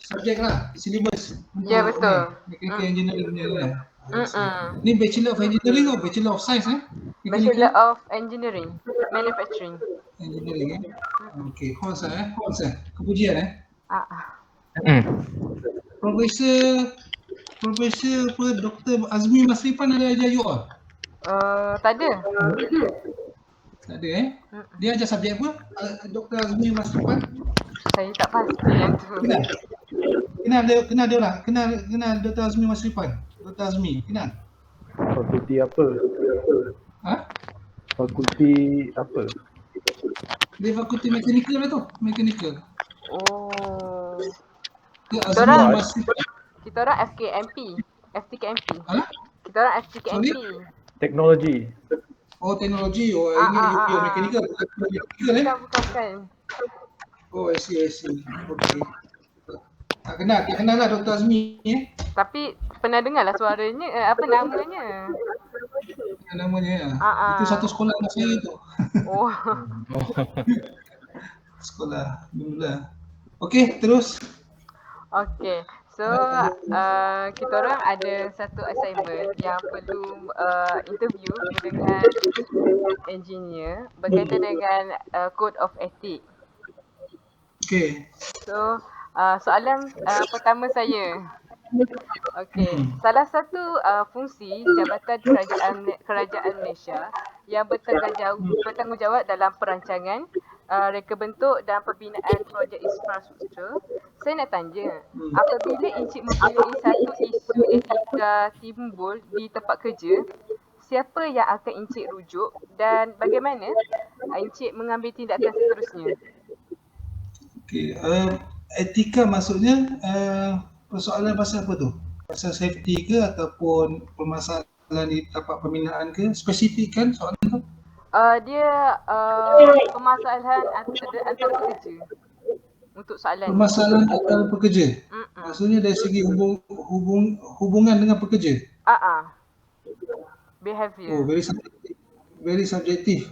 subjek lah, syllabus untuk Ya, betul. mechanical engineering punya lah. Mm-mm. Ni Bachelor of Engineering atau Bachelor of Science Bachelor Mechanical of Engineering, Manufacturing. Engineering Okey, course kepujian Profesor apa Dr. Azmi Masrifan ada ajar you all? Tak ada. Tak ada Dia ajar subjek apa? Dr. Azmi Masrifan? Saya tak pasti yang tu. Kenal dia lah. Kenal Dr. Azmi Masrifan. Dr. Azmi, kenal? Fakulti apa? Fakulti apa? Dia fakulti mechanical lah tu. Mechanical. Oh. Dia Azmi Masrifan. Kita orang FKMP. FTKMP. Kita orang FTKMP. Teknologi. Oh, teknologi. Oh, ini UP mechanical. Bukan. Oh, I see. Okay. Tak kenal lah Dr. Azmi Tapi pernah dengar lah suaranya, apa namanya? Namanya itu satu sekolah dengan saya tu. Oh. Sekolah dulu lah. Okey, terus. Okey. So, kita orang ada satu assignment yang perlu interview dengan engineer berkaitan dengan Code of Ethics. Okey. So, soalan pertama saya. Okey, salah satu fungsi Jabatan Kerajaan Malaysia yang bertanggungjawab dalam perancangan, reka bentuk dan pembinaan projek infrastruktur. Saya nak tanya, apabila Encik mempunyai satu isu etika timbul di tempat kerja, siapa yang akan Encik rujuk dan bagaimana Encik mengambil tindakan seterusnya? Okey, etika maksudnya persoalan pasal apa tu? Pasal safety ke ataupun permasalahan di tempat pembinaan ke? Spesifik kan soalan tu? Dia permasalahan antara pekerja. Untuk soalan permasalahan antara pekerja. Maksudnya dari segi hubungan dengan pekerja. Behavior. Oh, very subjektif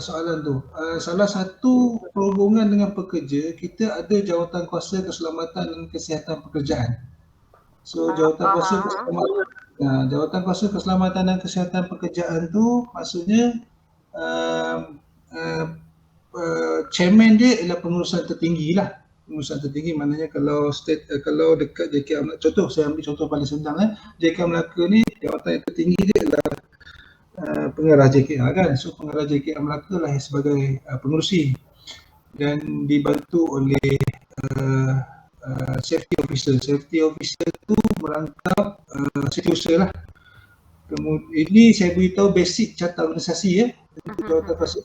soalan tu. Salah satu perhubungan dengan pekerja, kita ada Jawatankuasa Keselamatan dan Kesihatan Pekerjaan. So Jawatankuasa Keselamatan dan Kesihatan Pekerjaan tu maksudnya chairman dia ialah pengurusan tertinggi lah. Pengurusan tertinggi maknanya kalau dekat JKA Melaka, contoh saya ambil contoh paling senang JKA Melaka ni jawatan yang tertinggi dia ialah pengarah JKA kan. So pengarah JKA Melaka lah sebagai pengerusi dan dibantu oleh safety officer. Safety officer tu merangkap setiausaha lah. Kemudian ini saya beritahu basic carta organisasi Jawatankuasa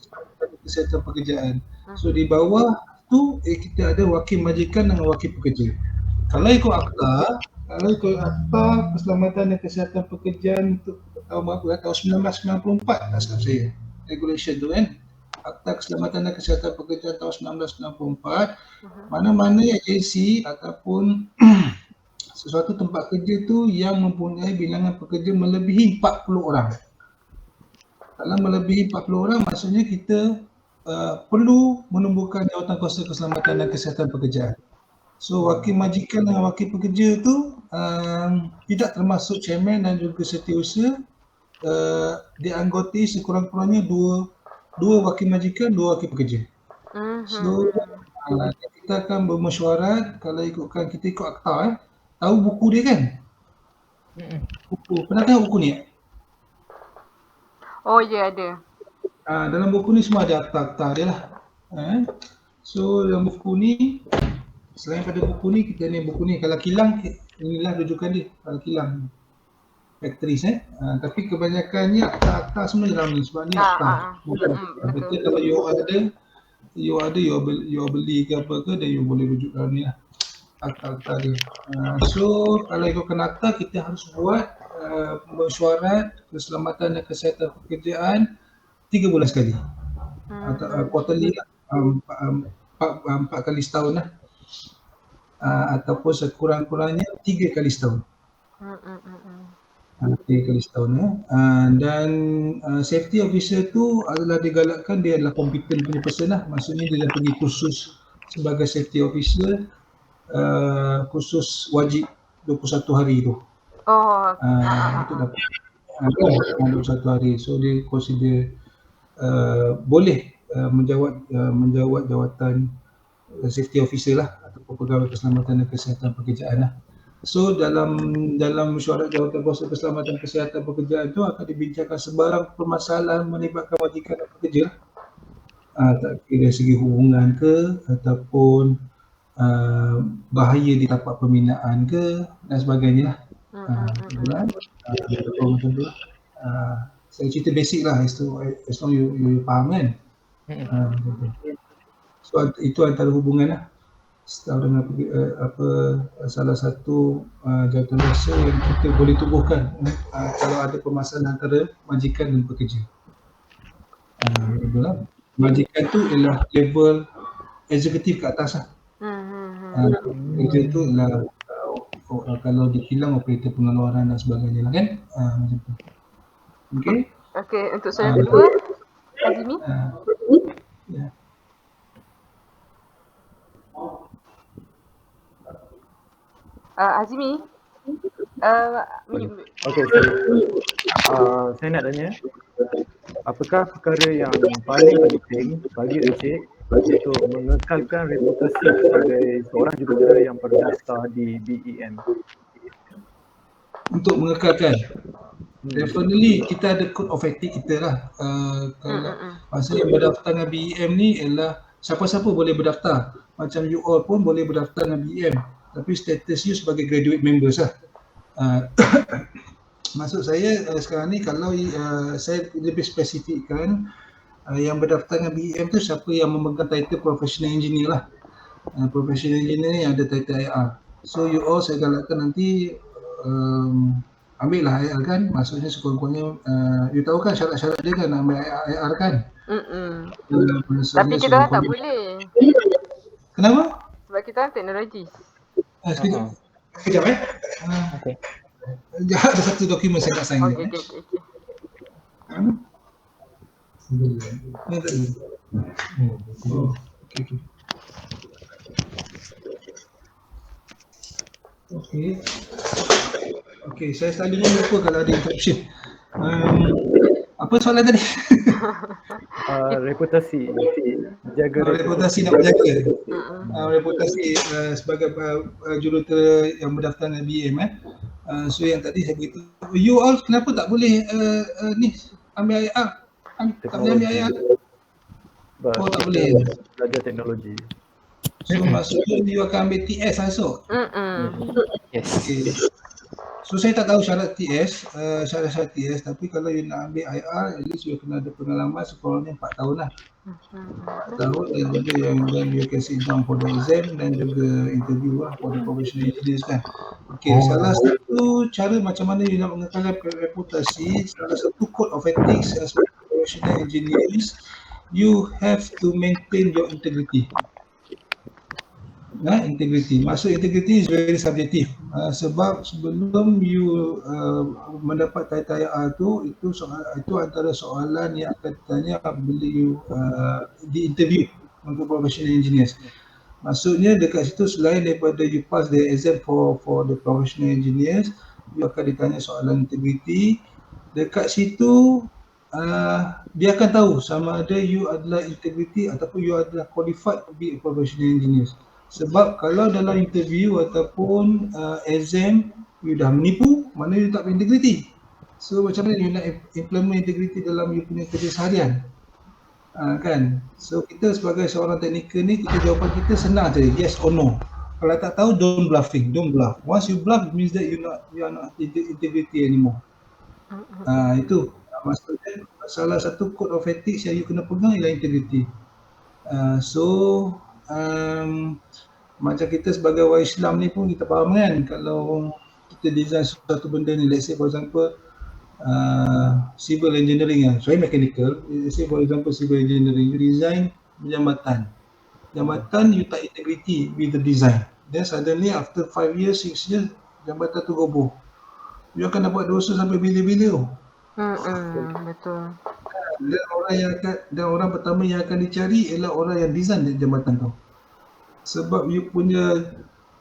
Kesihatan Pekerjaan. So di bawah tu kita ada wakil majikan dan wakil pekerja. Kalau ikut akta Keselamatan dan Kesihatan Pekerjaan untuk tahun 1994 tak silap saya. Regulation tu kan. Akta Keselamatan dan Kesihatan Pekerjaan tahun 1994, mana-mana agensi ataupun sesuatu tempat kerja tu yang mempunyai bilangan pekerja melebihi 40 orang. Kalau melebihi 40 orang maksudnya kita perlu menumbuhkan Jawatankuasa Keselamatan dan Kesihatan Pekerjaan. So wakil majikan dan wakil pekerja tu tidak termasuk chairman dan juga setiausaha, dianggoti sekurang-kurangnya dua wakil majikan, dua wakil pekerja. So kita akan bermesyuarat kalau kita ikut akta tahu buku dia kan? Buku, pernah tengok buku ni? Oh ya, ada. Dalam buku ni semua ada akta-akta dia lah. So dalam buku ni, selain pada buku ni, kita ni buku ni kalau kilang, inilah rujukan dia. Kalau kilang factories tapi kebanyakannya akta-akta semua dalam ni sebab ni akta. Betul kalau you beli ke apa ke, dan you boleh rujuk dalam ni lah akta-akta dia. So kalau ikutkan akta, kita harus buat mesyuarat keselamatan dan kesihatan pekerjaan 3 bulan sekali. Atau quarterly lah, 4 kali setahun lah. Ataupun sekurang-kurangnya 3 kali setahun. 3 kali setahun dan safety officer tu adalah digalakkan, dia adalah competent punya person lah. Maksudnya dia dah pergi kursus sebagai safety officer khusus wajib 21 hari tu. Oh, Itu dapat 21 hari. So dia consider boleh menjawat jawatan safety officer lah ataupun pegawai keselamatan dan kesihatan pekerjaan lah. So dalam mesyuarat jawatan kuasa keselamatan kesihatan pekerjaan tu akan dibincangkan sebarang permasalahan melibatkan majikan dan pekerja. Tak kira segi hubungan ke ataupun bahaya di tapak pembinaan ke dan sebagainya lah. Macam tu lah. Saya cerita basic lah as long you faham kan. So itu antara hubungan lah. Setara dengan salah satu jawatan kuasa yang kita boleh tubuhkan kalau ada permasalahan antara majikan dan pekerja. Majikan tu ialah level eksekutif ke atas lah. Pekerja tu ialah kalau dikilang operator pengeluaran dan sebagainya lah kan. Macam tu. Okay. Okay, untuk soalan kedua, Azmi. Ya. Azmi. Okay, saya nak tanya, apakah perkara yang paling penting bagi Encik untuk mengekalkan reputasi sebagai seorang jurutera yang berdaftar di BEM? Untuk mengekalkan, definitely kita ada code of ethic kita lah. Maksudnya yang berdaftar dengan BEM ni ialah siapa-siapa boleh berdaftar. Macam you all pun boleh berdaftar dengan BEM. Tapi status you sebagai graduate members lah. Maksud saya sekarang ni kalau saya lebih spesifikkan yang berdaftar dengan BEM tu siapa yang memegang title professional engineer lah. Professional engineer ni ada title IR. So you all saya galakkan nanti ambil lah IR kan. Maksudnya sekurang-kurangnya you tahu kan syarat-syarat dia kan nak ambil IR kan. Tapi kita tak boleh. Kenapa? Sebab kita teknologi. Sekejap Okay. Ada satu dokumen saya nak sign. Okay. Okay, saya selalunya lupa kalau ada interruption. Apa soalan tadi? Reputasi, jaga reputasi nak berjaga. Reputasi sebagai jurutera yang berdaftar dengan BEM so yang tadi saya beritahu, you all kenapa tak boleh ni ambil IR? Tak boleh ambil IR? Oh tak boleh. Belajar teknologi. So maksudnya you akan ambil TS esok? Yes. Okay. So saya tak tahu syarat TS, syarat-syarat TS, tapi kalau you nak ambil IR, at least you kena ada pengalaman sekurang-kurangnya 4 tahun lah. 4 tahun dan juga yang then you can sit down for the exam dan juga interview lah for the professional engineers kan. Okay, salah satu cara macam mana you nak mengekalkan reputasi, salah satu code of ethics as professional engineers, you have to maintain your integrity. Integrity. Maksud integrity is very subjective. Sebab sebelum you mendapat title IR tu, itu antara soalan yang akan ditanya bila you di interview untuk professional engineers. Maksudnya dekat situ selain daripada you pass the exam for the professional engineers, you akan ditanya soalan integrity. Dekat situ dia akan tahu sama ada you adalah integrity ataupun you adalah qualified to be a professional engineers. Sebab kalau dalam interview ataupun exam you dah menipu, mana you tak berintegriti. So macam mana you nak implement integriti dalam you punya kerja seharian? Kan? So kita sebagai seorang teknikal ni, jawapan kita senang saja, yes or no. Kalau tak tahu, don't bluff. Once you bluff, it means that you are not integrity anymore. Itu maksudnya salah satu code of ethics yang you kena pegang ialah integrity. Macam kita sebagai orang Islam ni pun kita faham kan, kalau kita design sesuatu benda ni, let's say for example civil engineering lah, sorry mechanical, let's say for example civil engineering, you design jambatan you tak integrity with the design, then suddenly after 5 years, 6 years jambatan tu roboh, you akan dapat dosa sampai bila-bila. Betul. Dan orang pertama yang akan dicari ialah orang yang design jambatan tu. Sebab you punya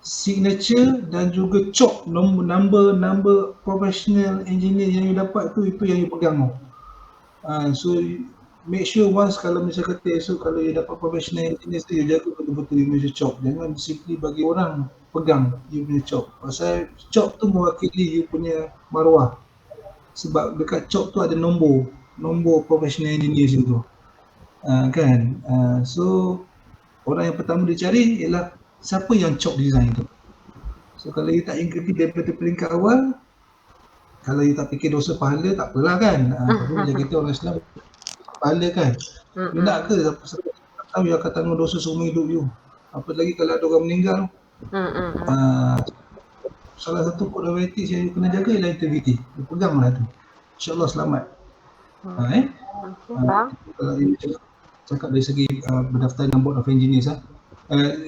signature dan juga chalk number professional engineer yang you dapat tu, itu yang you pegang tau. So make sure once kalau macam kata esok kalau you dapat professional engineer tu, you jaga betul-betul you punya chalk. Jangan simply bagi orang pegang you punya chalk. Pasal chalk tu mewakili you punya maruah. Sebab dekat chalk tu ada nombor professional engineer situ. Kan? So orang yang pertama dia cari ialah siapa yang chalk design tu. So kalau you tak ikuti daripada peringkat awal, kalau you tak fikir dosa pahala, tak apalah kan. Tapi macam kita orang Islam, pahala kan. You nak ke siapa tahu you akan tanggung dosa seumur hidup you. Apa lagi kalau ada orang meninggal. Salah satu kod etik yang you kena jaga ialah integriti. You peganglah tu. InsyaAllah selamat. Kalau you cakap dari segi berdaftar dengan Board of Engineers,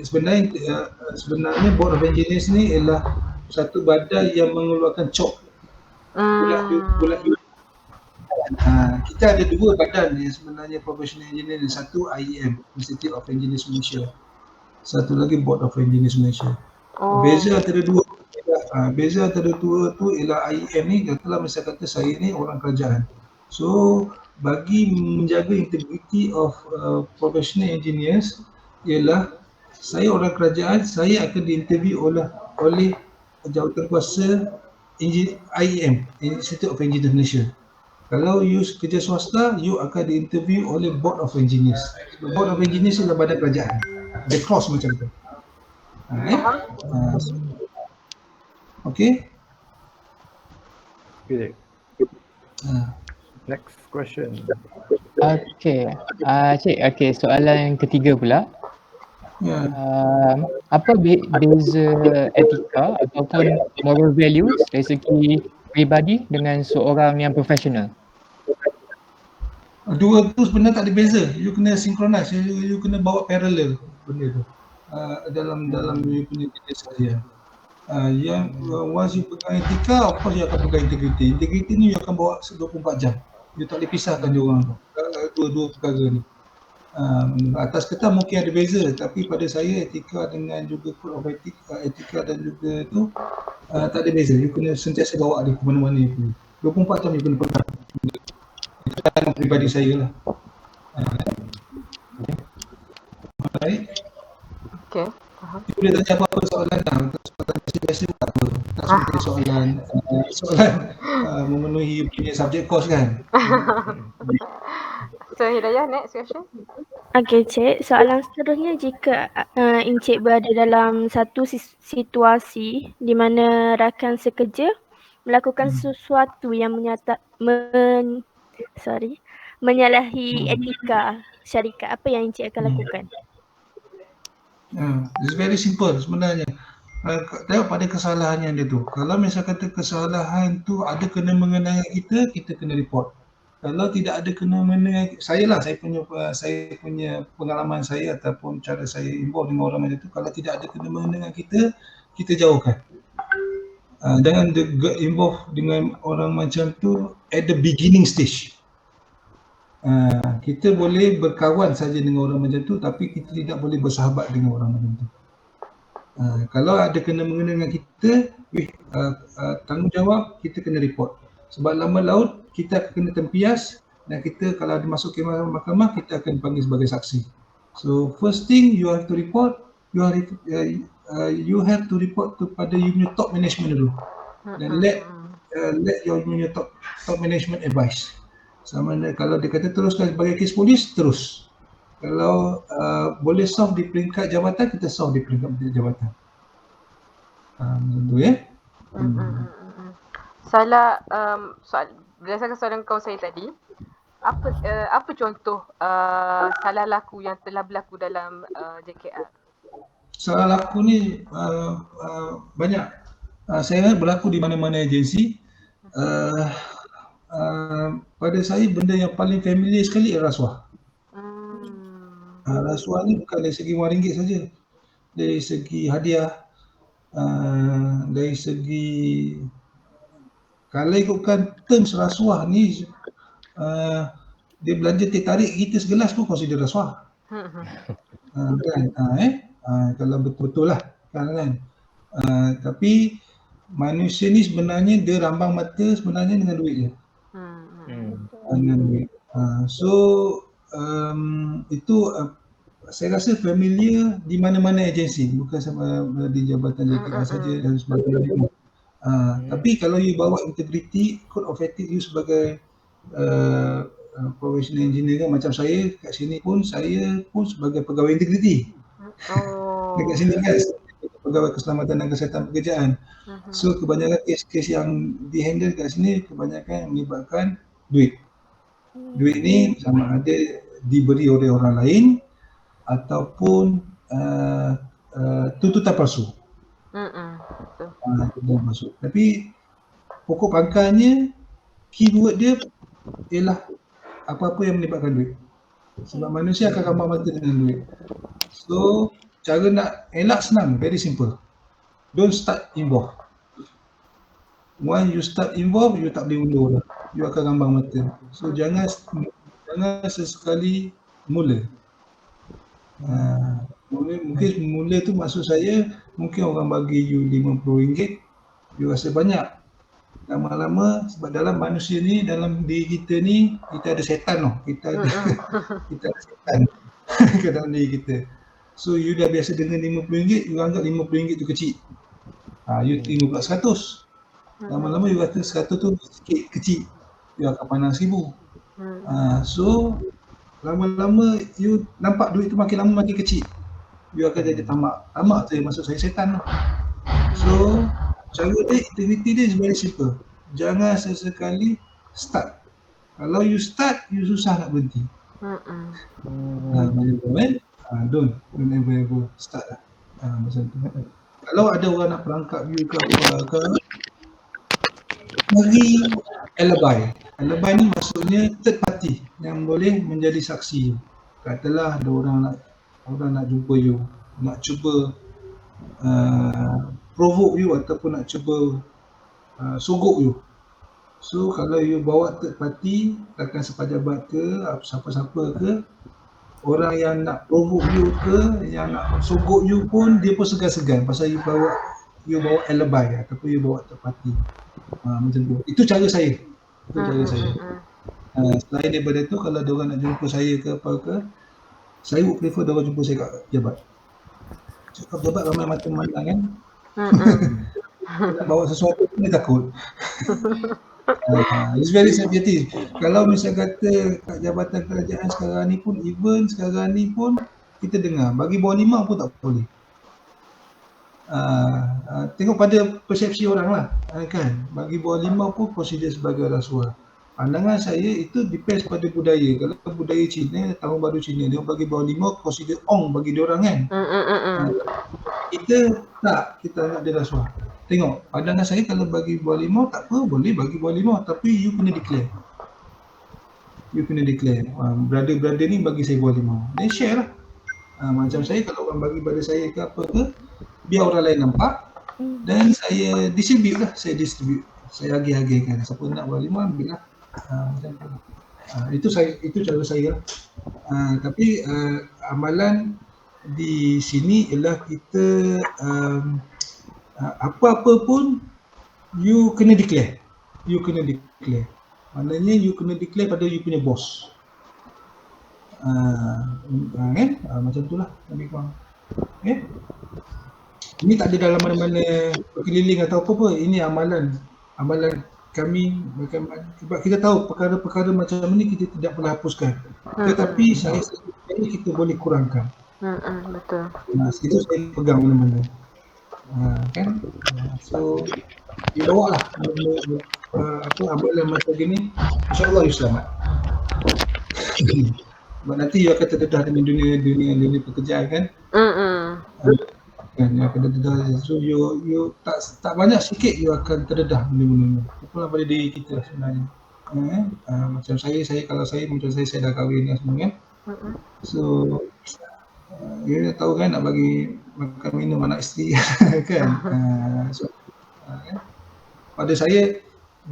sebenarnya Board of Engineers ni ialah satu badan yang mengeluarkan chalk. Bulat. Kita ada dua badan yang sebenarnya professional engineer. Satu IEM, Institute of Engineers Malaysia. Satu lagi Board of Engineers Malaysia. Beza antara dua tu ialah IEM ni, katalah misal kata saya ni orang kerajaan. So bagi menjaga integrity of professional engineers ialah saya orang kerajaan, saya akan diinterview oleh jawatankuasa IEM, Institute of Engineers Malaysia. Kalau you kerja swasta, you akan diinterview oleh Board of Engineers. Board of Engineers ialah badan kerajaan. Dia cross macam tu. Okay? Okay. Next question. Okay. Cik, okay, soalan yang ketiga pula. Apa beza etika ataupun moral values dari segi peribadi dengan seorang yang profesional? Dua tu sebenarnya tak ada beza. You kena synchronize, you kena bawa parallel benda tu dalam you punya kerja seharian. Once you pegang etika, of course you akan pegang integriti. Integriti ni you akan bawa 24 jam. You tak boleh pisahkan dia orang tu. Dua perkara ni. Atas kertas mungkin ada beza, tapi pada saya etika dengan juga code of etika dan juga tu tak ada beza. You kena sentiasa bawa dia ke mana-mana you. 24 jam you kena pegang. Itu dalam peribadi saya lah. Baik. Okay. You boleh tanya apa-apa soalan lah. Soalan biasa tak apa. Tak seperti soalan memenuhi you punya subject course kan. So Hidayah, next question. Okey Cik, soalan seterusnya, jika Encik berada dalam satu situasi di mana rakan sekerja melakukan sesuatu yang menyalahi etika syarikat, apa yang Encik akan lakukan? It's very simple sebenarnya. Tengok pada kesalahannya dia tu. Kalau misal kata kesalahan tu ada kena mengenai kita kena report. Kalau tidak ada kena mengenai saya punya pengalaman saya ataupun cara saya involve dengan orang macam tu, kalau tidak ada kena mengenai kita jauhkan. Jangan involve dengan orang macam tu at the beginning stage. Kita boleh berkawan saja dengan orang macam tu, tapi kita tidak boleh bersahabat dengan orang macam tu. Kalau ada kena mengenai dengan kita, tanggungjawab kita kena report. Sebab lama laut kita akan kena tempias, dan kita kalau ada masuk ke mahkamah kita akan panggil sebagai saksi. So first thing you have to report, you have to report kepada you punya top management dulu. Dan let your punya top management advice. Sama ada kalau dia kata teruskan sebagai kes polis, terus. Kalau boleh solve di peringkat jabatan, kita solve di peringkat jabatan. Itu ya. Berdasarkan soalan kawan saya tadi, apa contoh salah laku yang telah berlaku dalam JKR? Salah laku ni banyak. Saya berlaku di mana-mana agensi. Pada saya benda yang paling familiar sekali ialah rasuah. Rasuah ni bukan dari segi RM1 saja. Dari segi hadiah, dari segi kalau ikutkan terms rasuah ni, dia belanja teh tarik kita segelas pun consider rasuah. Kan? Kalau betul-betul lah kan. Tapi manusia ni sebenarnya dia rambang mata sebenarnya dengan duit je. Dengan duit. So itu saya rasa familiar di mana-mana agensi, bukan sama di Jabatan JKR saja dan sebagainya. Tapi kalau you bawa integriti, code of ethics you sebagai professional engineer kan, macam saya kat sini pun, saya pun sebagai pegawai integriti. Dekat sini kan, pegawai keselamatan dan kesihatan pekerjaan. So kebanyakan kes-kes yang dihandle kat sini kebanyakan melibatkan duit. Duit ni sama ada diberi oleh orang lain ataupun tuntutan palsu. Tuntutan palsu. Tapi pokok pangkalnya, keyword dia ialah apa-apa yang melibatkan duit. Sebab manusia akan rambang mata dengan duit. So cara nak elak senang, very simple. Don't start involved. Once you start involved, you tak boleh undur dah. You akan rambang mata. So jangan sesekali mula. Mungkin mula tu maksud saya, mungkin orang bagi you RM50, you rasa banyak. Lama-lama, sebab dalam manusia ni, dalam diri kita ni, kita ada setan tau. Kita ada setan ke dalam diri kita. So you dah biasa dengan RM50, you anggap RM50 tu kecil. You terima pula 100. Lama-lama you rasa 100 tu sikit kecil. You akan pandang 1000. So lama-lama you nampak duit tu makin lama makin kecil. You akan jadi tamak. Tamak tu maksud saya setan tu. So cara dia, integrity dia is very simple. Jangan sesekali start. Kalau you start, you susah nak berhenti. Don't ever start lah. Macam tu. Kalau ada orang nak perangkap you ke apa ke, bagi alibi. Alibi ni maksudnya third party yang boleh menjadi saksi. Katalah ada orang nak jumpa you, nak cuba provoke you ataupun nak cuba sogok you. So kalau you bawa third party, rakan sepejabat ke, siapa-siapa ke, orang yang nak provoke you ke, yang nak sogok you pun dia pun segan-segan pasal you bawa alibi ataupun you bawa third party. Macam tu. Itu cara saya. Selain daripada tu, kalau ada orang nak jumpa saya ke apa ke, saya would prefer dia orang jumpa saya kat jabat. Cakap jabat ramai mata memandang kan. Nak bawa sesuatu pun dia takut. It's very sensitive. Kalau misalnya kata kat jabatan kerajaan sekarang ni pun, even sekarang ni pun kita dengar bagi bawah 5 pun tak boleh. Tengok pada persepsi orang lah, kan. Bagi bawah 5 pun consider sebagai rasuah. Pandangan saya itu depends pada budaya. Kalau budaya Cina, tahun baru Cina, dia bagi bawah 5 consider ong bagi dia orang kan. Kita tak, kita anggap dia rasuah. Tengok, pandangan saya kalau bagi bawah 5 tak apa, boleh bagi bawah 5, tapi you kena declare. Brother-brother ni bagi saya bawah 5. Then share lah. Macam saya, kalau orang bagi pada saya ke apa ke, biar orang lain nampak, dan saya distribute lah. Saya agih-agihkan. Siapa nak bawah 5, ambil lah. Macam tu. Itu cara saya lah. Tapi amalan di sini ialah kita apa-apa pun you kena declare. Maknanya you kena declare pada you punya bos. Kan? Macam itulah lebih kurang. Okay? Ini tak ada dalam mana-mana keliling atau apa-apa. Ini amalan kami, sebab kita tahu perkara-perkara macam ni kita tidak pernah hapuskan. Tetapi saya ini kita boleh kurangkan. Betul. Itu saya pegang mana-mana. Kan? So dibawa lah amalan macam gini, insyaAllah you selamat. Sebab nanti you akan terdedah dengan dunia pekerjaan kan. Kan, you akan terdedah. So you tak banyak sikit you akan terdedah benda-benda. Itulah pada diri kita sebenarnya. Macam saya kalau saya dah kahwin dan semua kan. So you dah tahu kan nak bagi makan minum anak isteri kan. Kan? Pada saya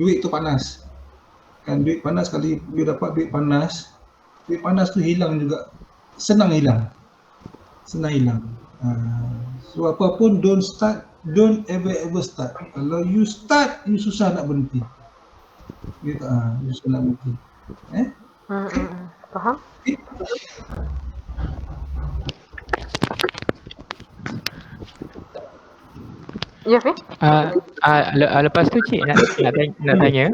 duit tu panas. Kan duit panas, kali you dapat duit panas tu hilang juga. Senang hilang. So apa pun don't start don't ever start. Kalau you start, you susah nak berhenti. Gitu, you susah nak berhenti. Faham? Okay? Ya, Fi? Lepas tu cik nak tanya,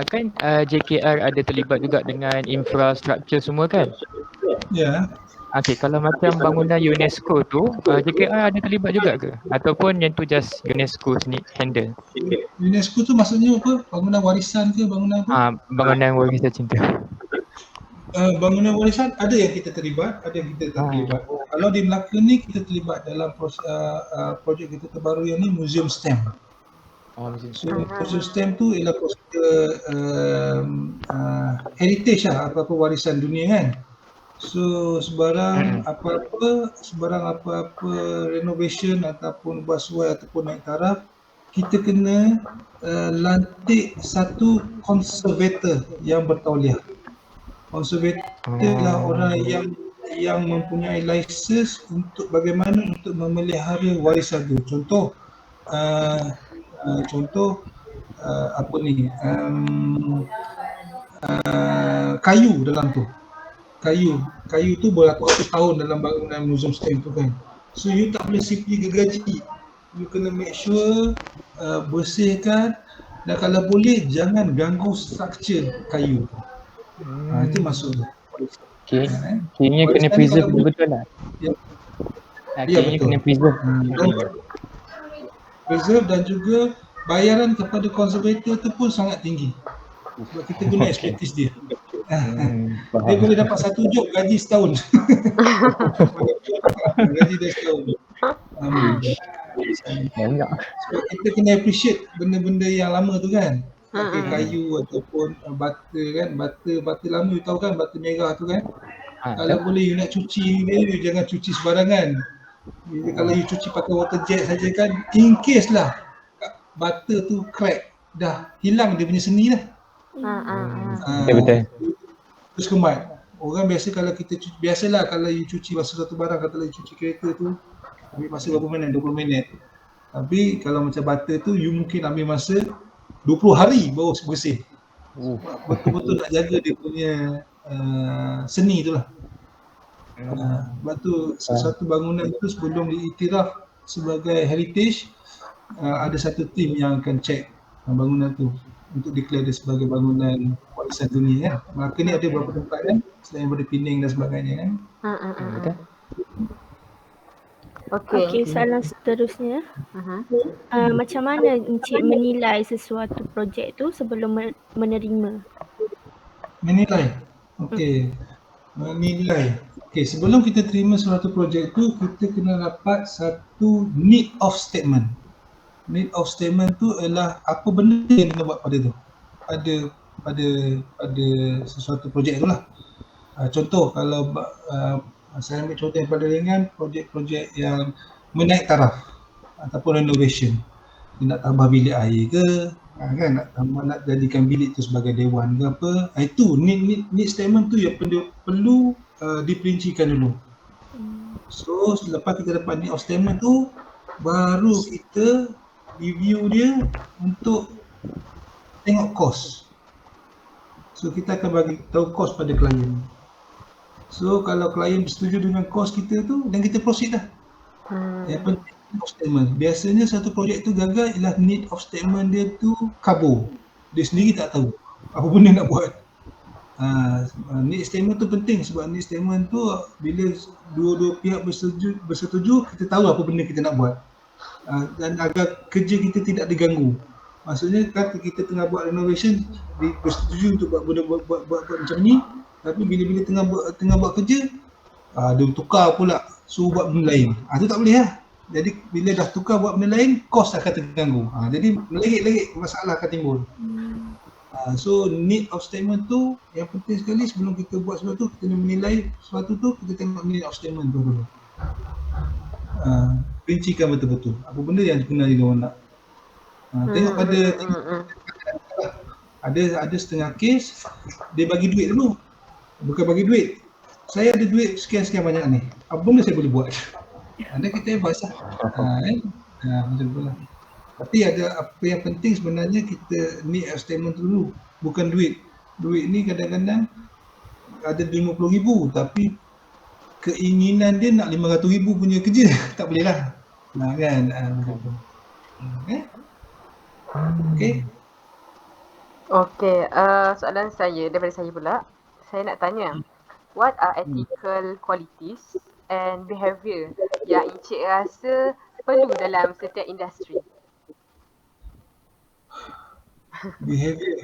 kan JKR ada terlibat juga dengan infrastruktur semua kan? Ya. Okey, kalau macam bangunan UNESCO tu, JKR ada terlibat juga ke? Ataupun yang tu just UNESCO sendiri handle? UNESCO tu maksudnya apa? Bangunan warisan ke? Bangunan apa? Bangunan warisan cinta. Bangunan warisan ada yang kita terlibat, ada yang kita tak terlibat. Kalau di Melaka ni kita terlibat dalam projek kita terbaru yang ni Museum STEM. So Museum STEM tu ialah prosedur heritage lah, apa-apa warisan dunia kan. So sebarang apa-apa renovation ataupun basuh ataupun naik taraf, kita kena lantik satu conservator yang bertauliah. Conservator adalah orang yang mempunyai lisensi untuk bagaimana untuk memelihara warisan itu. Contoh apa ni? Kayu dalam tu. Kayu tu beratus-ratus tahun dalam bangunan Museum STEM tu kan. So you tak boleh simply gergaji. You kena make sure bersihkan, dan kalau boleh jangan ganggu struktur kayu. Itu maksudnya. Okay. Kayaknya kena preserve betul-betul lah. Kayaknya kena preserve. Preserve dan juga bayaran kepada konservator tu pun sangat tinggi. Sebab kita guna expertise dia. Dia boleh dapat satu job gaji setahun. Gaji dia setahun. Sebab kita kena appreciate benda-benda yang lama tu kan. Pakai kayu ataupun bata kan, bata lama you tahu kan, bata merah tu kan. Kalau boleh you nak cuci dia, you jangan cuci sembarangan. Kalau you cuci pakai water jet saja kan, in case lah bata tu crack, dah hilang dia punya seni dah. Betul. Terus kemat. Orang biasa kalau kita cuci, biasalah kalau you cuci basuh satu barang, katalah you cuci kereta tu ambil masa berapa minit, 20 minit. Tapi kalau macam bata tu you mungkin ambil masa 20 hari baru bersih. Betul-betul nak jaga dia punya seni tu lah. Sebab tu sesuatu bangunan tu sebelum diiktiraf sebagai heritage, ada satu tim yang akan check bangunan tu untuk declare dia sebagai bangunan warisan dunia kan. Maka ni ada beberapa tempat kan, selain daripada Penang dan sebagainya kan. Betul. Okey, soalan seterusnya. Macam mana Encik menilai sesuatu projek tu sebelum menerima? Menilai. Okey. Menilai. Okey, sebelum kita terima suatu projek tu, kita kena dapat satu need of statement. Need of statement tu ialah apa benda yang kita buat pada tu. Pada sesuatu projek tu lah. Contoh kalau saya ambil contoh yang paling ringan, projek-projek yang menaik taraf ataupun renovation. Dia nak tambah bilik air ke, kan, nak jadikan bilik tu sebagai dewan ke apa. Itu need statement tu yang perlu diperincikan dulu. So selepas kita dapat need of statement tu, baru kita review dia untuk tengok cost. So kita akan bagi tahu cost pada klien. So kalau klien bersetuju dengan kos kita tu, dan kita proceed dah. Yang penting need of statement. Biasanya satu projek tu gagal ialah need of statement dia tu kabur. Dia sendiri tak tahu apa benda nak buat. Need statement tu penting sebab need statement tu bila dua-dua pihak bersetuju, kita tahu apa benda kita nak buat. Dan agar kerja kita tidak diganggu. Maksudnya kata kita tengah buat renovation, bersetuju untuk buat macam ni. Tapi bila tengah buat kerja, dia tukar pula, suruh buat benda lain. Itu tak boleh lah. Jadi bila dah tukar buat benda lain, kos akan terganggu. Jadi melengit-lengit masalah akan timbul. So need of statement tu yang penting sekali. Sebelum kita buat sesuatu, kita kena menilai sesuatu tu, kita tengok need of statement tu dulu. Rincikan betul-betul apa benda yang sebenarnya dia orang nak. Tengok pada ada setengah kes dia bagi duit dulu. Bukan bagi duit. Saya ada duit sekian-sekian banyak ni. Apa benda saya boleh buat? Anda kita bebas lah. Macam tu lah. Tapi ada apa yang penting sebenarnya kita need statement dulu, bukan duit. Duit ni kadang-kadang ada 50,000 tapi keinginan dia nak 500,000 punya kerja tak boleh lah. Kan? Macam tu. Okay. Okay, soalan saya daripada saya pula. Saya nak tanya, what are ethical qualities and behaviour yang Encik rasa perlu dalam setiap industri? Behavior.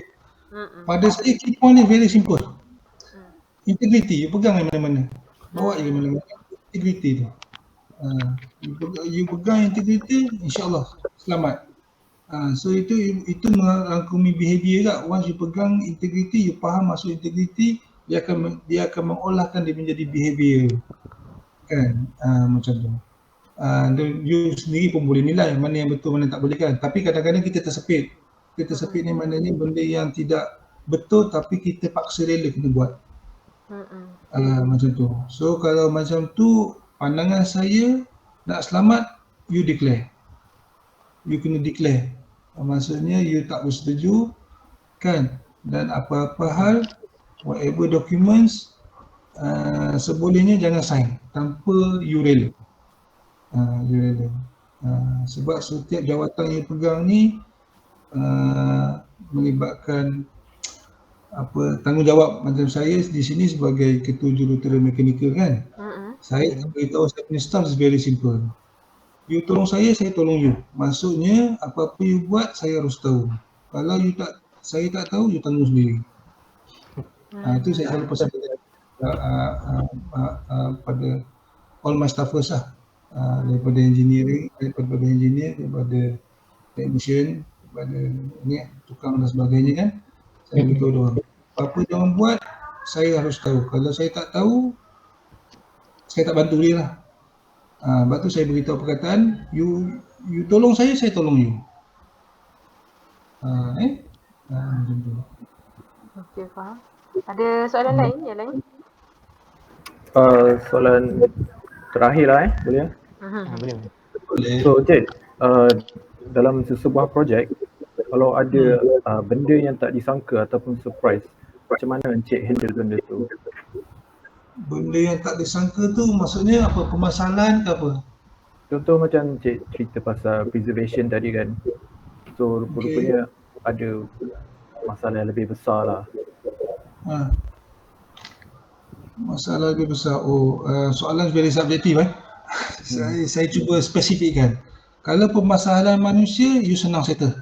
Pada saya key point ni very simple. Integrity, you pegang mana-mana. Bawa je mana-mana. Integrity tu. You pegang integrity, insyaAllah selamat. So itu merangkumi behavior tak. Once you pegang integrity, you faham maksud integrity, dia akan mengolahkan dia menjadi behavior. Kan? Macam tu. You sendiri pun boleh nilai mana yang betul, mana yang tak boleh kan. Tapi kadang-kadang kita tersepit. Kita tersepit ni maknanya benda yang tidak betul tapi kita paksa rela kena buat. Macam tu. So kalau macam tu, pandangan saya nak selamat, you declare. You kena declare. Maksudnya you tak bersetuju kan, dan apa-apa hal, whatever documents, sebolehnya jangan sign tanpa you rela. You rela. Sebab setiap jawatan you pegang ni melibatkan tanggungjawab. Macam saya di sini sebagai ketua jurutera mekanikal kan, saya beritahu saya punya staff is very simple. You tolong saya tolong you. Maksudnya apa-apa you buat saya harus tahu. Kalau saya tak tahu, you tanggung sendiri. Itu saya selalu pesan pada all my staffers lah. Daripada engineering, daripada daripada technician, daripada tukang dan sebagainya kan. Saya beritahu diorang, apa diorang buat, saya harus tahu. Kalau saya tak tahu, saya tak bantu dia lah. Lepas tu saya beritahu perkataan, you tolong saya tolong you. Macam tu. Okey, faham. Ada soalan lain? Yang lain? Soalan terakhir lah boleh? Boleh. So Encik, dalam sesebuah projek, kalau ada benda yang tak disangka ataupun surprise, macam mana Encik handle benda tu? Benda yang tak disangka tu maksudnya apa, permasalahan ke apa? Contoh macam Encik cerita pasal preservation tadi kan. So rupanya ada masalah yang lebih besar lah. Masalah lebih besar. Soalan very subjektif saya cuba spesifikkan. Kalau permasalahan manusia, you senang settle.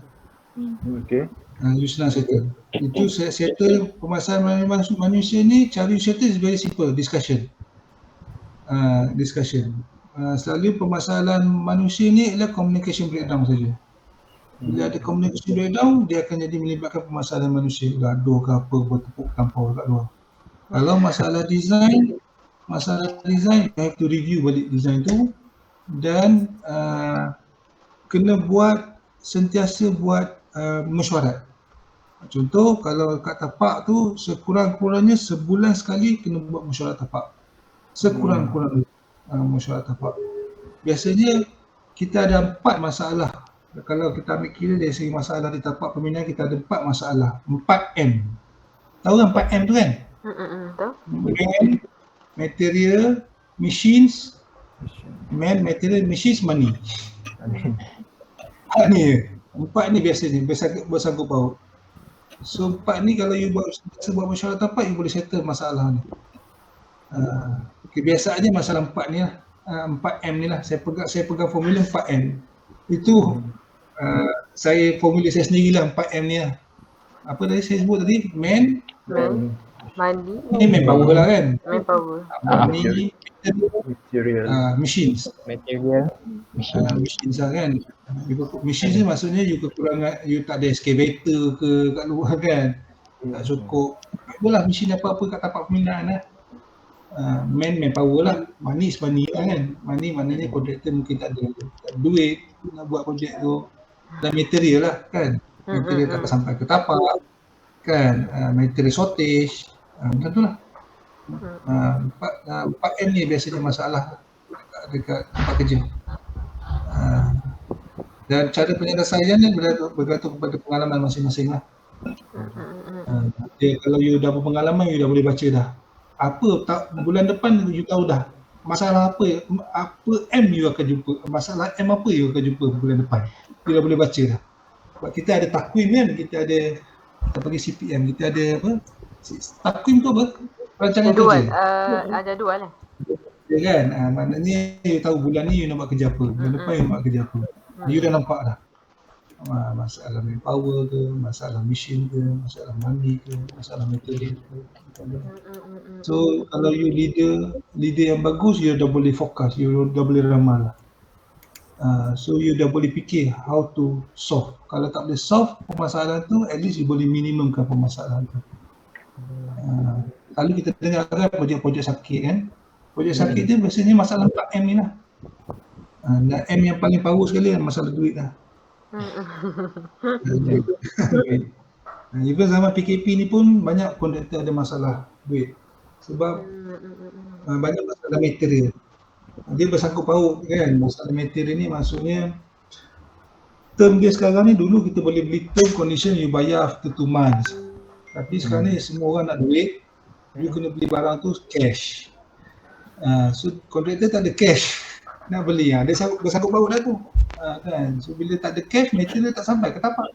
Okay. You senang settle. Itu settle permasalahan manusia ni, cara you settle is very simple, discussion. Selalu permasalahan manusia ni adalah communication breakdown saja. Bila ada communication breakdown, dia akan jadi melibatkan permasalahan manusia, gaduh ke apa, bertepuk campur kat luar. Kalau masalah design, you have to review balik design tu dan kena sentiasa buat mesyuarat. Contoh, kalau kat tapak tu sekurang-kurangnya sebulan sekali kena buat mesyuarat tapak. Sekurang-kurangnya mesyuarat tapak. Biasanya kita ada 4 masalah. Kalau kita ambil kira dari segi masalah di tapak pemindahan, kita ada 4 masalah. 4M. Tahu kan 4M tu kan? Tahu. Man, material, machines, material, machines, money. Ni 4 ni biasanya bersangkut paut. So 4 ni kalau you buat mesyuarat tapak, you boleh settle masalah ni. Biasaannya masalah 4 ni lah, 4M ni lah. Saya pegang formula 4M. Itu formula saya sendirilah 4M ni lah. Apa tadi saya sebut tadi? Man, Money. Ini manpower lah kan? Manpower. Money, Material. machines. Material. Machines lah kan? Machines ni maksudnya you kekurangan, you tak ada excavator ke kat luar kan? Tak cukup. Itulah machine apa-apa kat tapak pemindahan lah. Manpower lah. Money is money lah kan? Money maknanya kontraktor mungkin tak ada duit nak buat projek tu. Dan material lah kan? Material tak sampai ke tapak kan? Material shortage. Macam tu lah. 4M ni biasanya masalah dekat tempat kerja. Dan cara penyelesaian ni bergantung kepada pengalaman masing-masing lah. Kalau you dah berpengalaman, you dah boleh baca dah. Apa tak bulan depan you tahu dah. Masalah apa M you akan jumpa. Masalah M apa you akan jumpa bulan depan. You dah boleh baca dah. Sebab kita ada takwim kan, kita panggil CPM, kita ada apa? Takwim tu apa? Rancangan kerja. Jadual lah. Ya kan? Maknanya you tahu bulan ni you nak buat kerja apa, bulan depan you nak buat kerja apa. You dah nampak dah. Masalah manpower ke, masalah mesin ke, masalah money ke, masalah metode ke. So kalau you leader yang bagus, you dah boleh fokus, you dah boleh ramal lah. So you dah boleh fikir how to solve. Kalau tak boleh solve permasalahan tu, at least you boleh minimumkan permasalahan tu. Lalu kita dengar kan projek-projek sakit kan. Projek sakit dia biasanya masalah 4M ni lah. Dan M yang paling power sekali lah masalah duit lah. Even zaman PKP ni pun banyak kontraktor ada masalah duit. Sebab banyak masalah material. Dia bersangkut paut kan, masalah material ni maksudnya term dia sekarang ni, dulu kita boleh beli term condition you bayar after 2 months. Tapi sekarang ni semua orang nak duit, you kena beli barang tu cash. So kontraktor tak ada cash nak beli, dia bersangkut paut dah tu. Kan? So bila tak ada cash, material tak sampai ke tapak.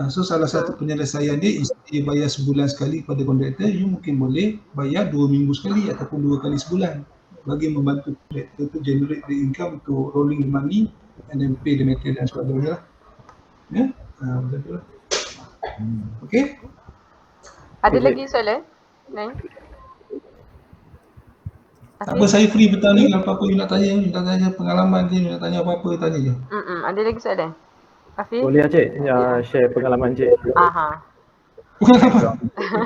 So salah satu penyelesaian dia, instead bayar sebulan sekali kepada kontraktor, you mungkin boleh bayar 2 minggu sekali ataupun 2 kali sebulan, bagi membantu kontraktor tu generate the income untuk rolling the money and then pay the material dan sebagainya lah. Ya, macam tu lah. Okay. Ada lagi soalan? Lain? Apa, saya free petang ni, apa-apa you nak tanya, pengalaman je, you nak tanya apa-apa, tanya je. Ada lagi soalan? Afiq? Boleh Cik, share pengalaman Cik. Pengalaman?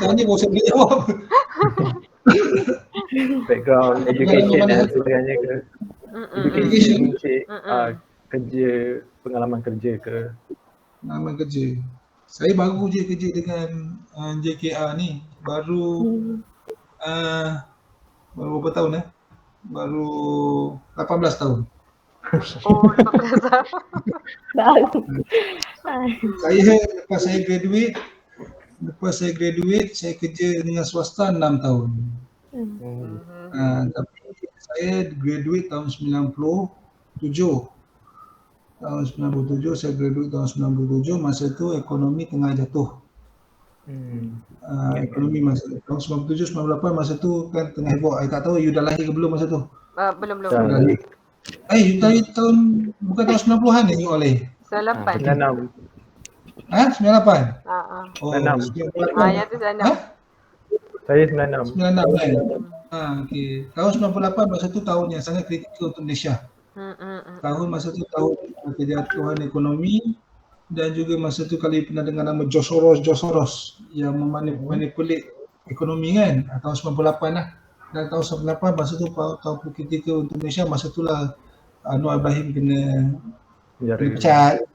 Tanya baru saya boleh jawab. Background education dan sebagainya ke. Education Cik, kerja, pengalaman kerja ke. Pengalaman kerja. Saya baru je kerja dengan JKR ni. Baru berapa tahun Baru 18 tahun. Oh, 18 tahun. Saya lepas saya graduate, saya kerja dengan swasta 6 tahun. Tapi saya graduate tahun 97. Tahun 97 saya graduate tahun 97, masa tu ekonomi tengah jatuh. Ekonomi masa tahun 97 98 masa tu kan tengah heboh. I tak tahu you dah lahir ke belum masa tu? Belum. You lahir tahun bukan tahun 90-an you oleh? 98. 96. 98? Oh, 96. 98. Ya tu 96. Saya 96. 96 kan? Okey. Tahun 98 masa tu tahun yang sangat kritikal untuk Malaysia. Tahun masa tu tahun kejatuhan ekonomi, dan juga masa tu kali pernah dengar nama George Soros yang memanipulate ekonomi kan, tahun 98 lah. Dan tahun 98 masa tu tahun kritikal untuk Malaysia, masa tu lah Anwar Ibrahim kena pecat,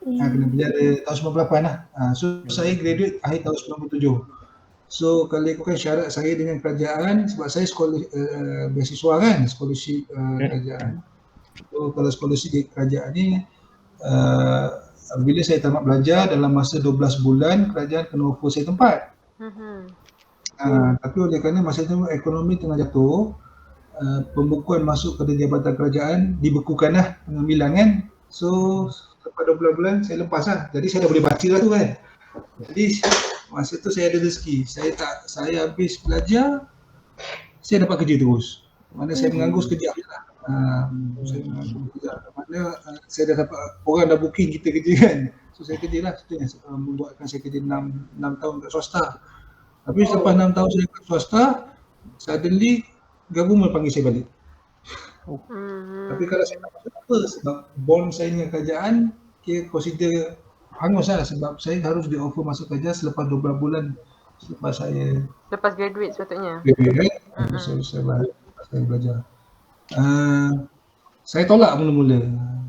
kena penjara tahun 98 lah. So saya graduate akhir tahun 97. So kalau ikutkan syarat saya dengan kerajaan, sebab saya sekolah beasiswa kan, scholarship kerajaan. So kalau scholarship kerajaan ni, bila saya tamat belajar dalam masa 12 bulan, kerajaan kena offer saya tempat. Tapi oleh kerana masa itu ekonomi tengah jatuh, pembukuan masuk pada jabatan kerajaan dibekukan lah, pengambilan kan. So lepas 12 bulan saya lepas lah, jadi saya dah boleh baca lah tu kan. Jadi masa tu saya ada rezeki, saya habis belajar, saya dapat kerja terus. Mana saya menganggur sekejap je lah. Saya menganggur sekejap. Mana saya dah dapat, orang dah booking kita kerja kan. So saya kerja lah, itu yang membuatkan saya kerja 6 tahun kat swasta. Tapi selepas 6 tahun saya kat swasta, suddenly government panggil saya balik. Tapi kalau saya tak masuk apa, sebab bond saya dengan kerajaan, kira consider hangus lah, sebab saya harus di offer masuk kerja selepas 12 bulan selepas saya Lepas graduate sepatutnya. graduate kan. Saya belajar. Saya tolak mula-mula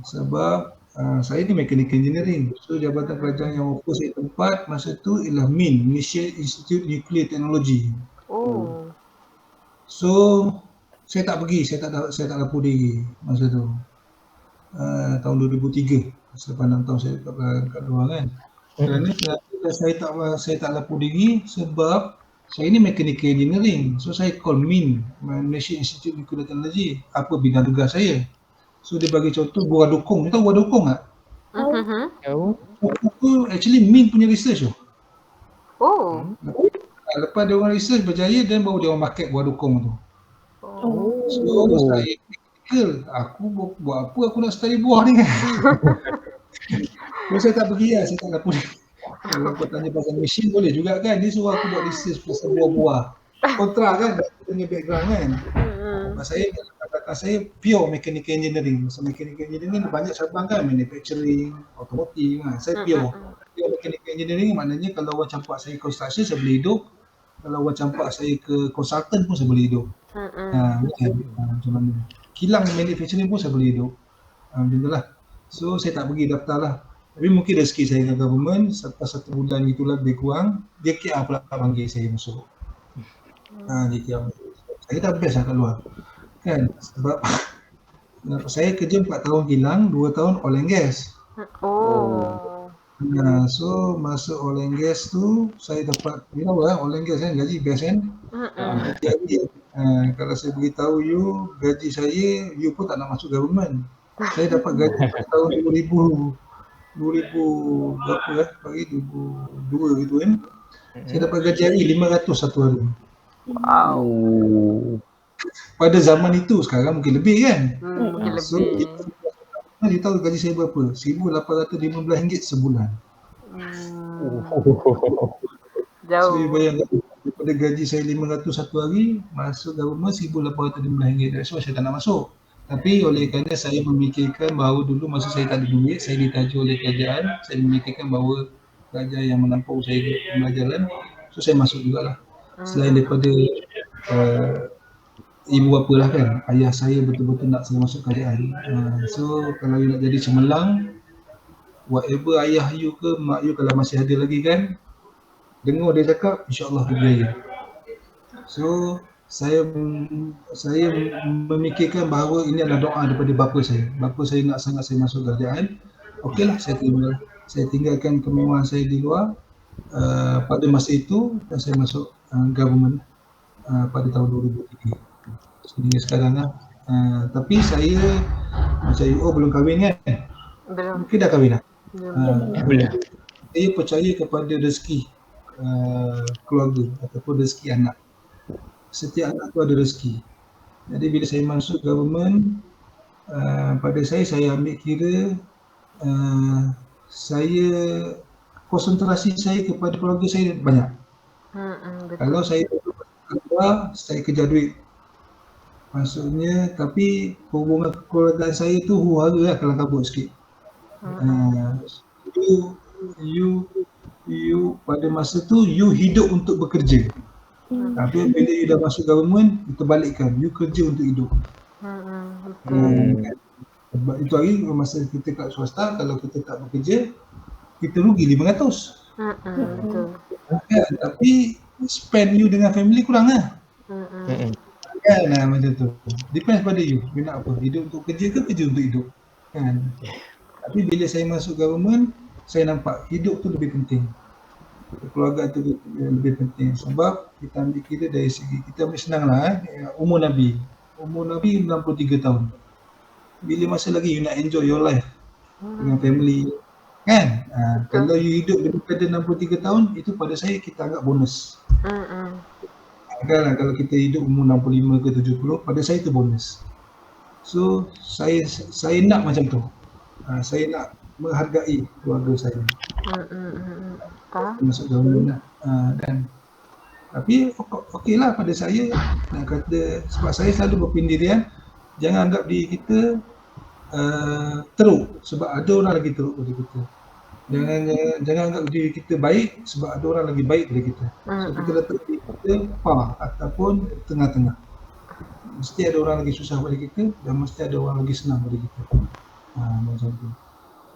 sebab saya ni mechanical engineering. So jabatan kerajaan yang offer saya tempat masa tu ialah MIN, Malaysia Institute Nuclear Technology. Oh. So Saya tak pergi, saya tak lapor diri masa tu. Tahun 2003, selepas 6 tahun saya kat luar kan. Kerana saya tak lapor diri sebab saya ni mechanical engineering. So saya call MIN, Malaysia Institute Nuclear Technology, apa bidang tugas saya. So dia bagi contoh buah dukung. Tahu buah dukung tak? Tahu? Itu actually MIN punya research tu. Oh. Lepas dia orang research berjaya, dan baru dia orang market buah dukung tu. So saya critical, aku buat apa aku nak study buah ni kan. So saya tak pergi lah, saya tak lapor. Kalau kau tanya pasal mesin boleh juga kan, dia suruh aku buat research pasal buah-buah. Kontra kan, punya background kan. Saya pure mechanical engineering. So mechanical engineering banyak cabang kan, manufacturing, automotive kan. Saya pure mechanical engineering, maknanya kalau orang campak saya construction, saya boleh hidup. Kalau orang campak saya ke consultant pun saya boleh hidup. Macam mana. Kilang manufacturing pun saya boleh hidup. Macam tu lah. So saya tak pergi daftar lah. Tapi mungkin rezeki saya dengan government, selepas 1 bulan itulah lebih kurang, JKR pula panggil saya masuk. JKR. Saya dah best lah kat luar. Kan? Sebab saya kerja 4 tahun kilang, 2 tahun oil and gas. So masuk oil and gas tu, saya dapat, you know lah, oil and gas kan, gaji best kan. Kalau saya beritahu you, gaji saya, you pun tak nak masuk government. Saya dapat gaji tahun 2000 berapa lah, pagi 2002 gitu kan. Saya dapat gaji hari 500 satu hari. Wow. Pada zaman itu, sekarang mungkin lebih kan. Mungkin So, lebih. dia tahu gaji saya berapa? RM1,815 sebulan. Jauh. So, you bayangkan, daripada gaji saya 500 satu hari, masuk government RM1,815. So, saya tak nak masuk. Tapi oleh kerana saya memikirkan bahawa dulu masa saya tak ada duit, saya ditaja oleh kerajaan, saya memikirkan bahawa kerajaan yang menampung saya di pembelajaran, so saya masuk jugalah. Selain daripada ibu bapa lah kan, ayah saya betul-betul nak saya masuk kerajaan. So kalau you nak jadi cemerlang, whatever ayah you ke mak you kalau masih ada lagi kan, dengar dia cakap, insyaAllah berjaya. So saya memikirkan bahawa ini adalah doa daripada bapa saya. Bapa saya nak sangat saya masuk kerajaan. Okeylah, saya terima. Saya tinggalkan kemewahan saya di luar pada masa itu, dan saya masuk government pada tahun 2003. Sehingga sekarang lah. Tapi saya macam belum kahwin kan? Belum. Mungkin dah kahwin dah. Boleh. Saya percaya kepada rezeki keluarga ataupun rezeki anak. Setiap anak tu ada rezeki. Jadi bila saya masuk government, pada saya ambil kira saya konsentrasi saya kepada keluarga saya banyak. Betul. Kalau saya keluar, saya kejar duit. Maksudnya, tapi hubungan kekeluargaan saya tu huru-hara lah, kalang kabut sikit. You pada masa tu you hidup untuk bekerja. Tapi bila you dah masuk government, kita balikkan, you kerja untuk hidup. Sebab itu hari masa kita kat swasta, kalau kita tak bekerja, kita rugi 500. Betul. Kan? Tapi spend you dengan family kurang lah. Kan macam tu. Depends pada you nak apa, hidup untuk kerja ke kerja untuk hidup. Kan. Tapi bila saya masuk government, saya nampak hidup tu lebih penting. Keluarga tu lebih penting, sebab kita ambil kira dari segi, kita ambil senang lah umur Nabi 63 tahun. Bila masa lagi you nak enjoy your life dengan family kan. Kalau you hidup lebih daripada 63 tahun, itu pada saya kita anggap bonus. Kan kalau kita hidup umur 65 ke 70, pada saya itu bonus. So saya nak macam tu. Saya nak menghargai keluarga saya. Masuk government lah. Dan tapi okeylah pada saya, nak kata, sebab saya selalu berpendirian, jangan anggap diri kita teruk sebab ada orang lagi teruk daripada kita. Jangan anggap diri kita baik sebab ada orang lagi baik daripada kita. So kita letak diri kita ataupun tengah-tengah. Mesti ada orang lagi susah daripada kita, dan mesti ada orang lagi senang daripada kita. Macam tu.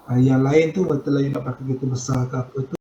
Yang lain tu betul lah, you nak pakai kereta besar ke apa tu,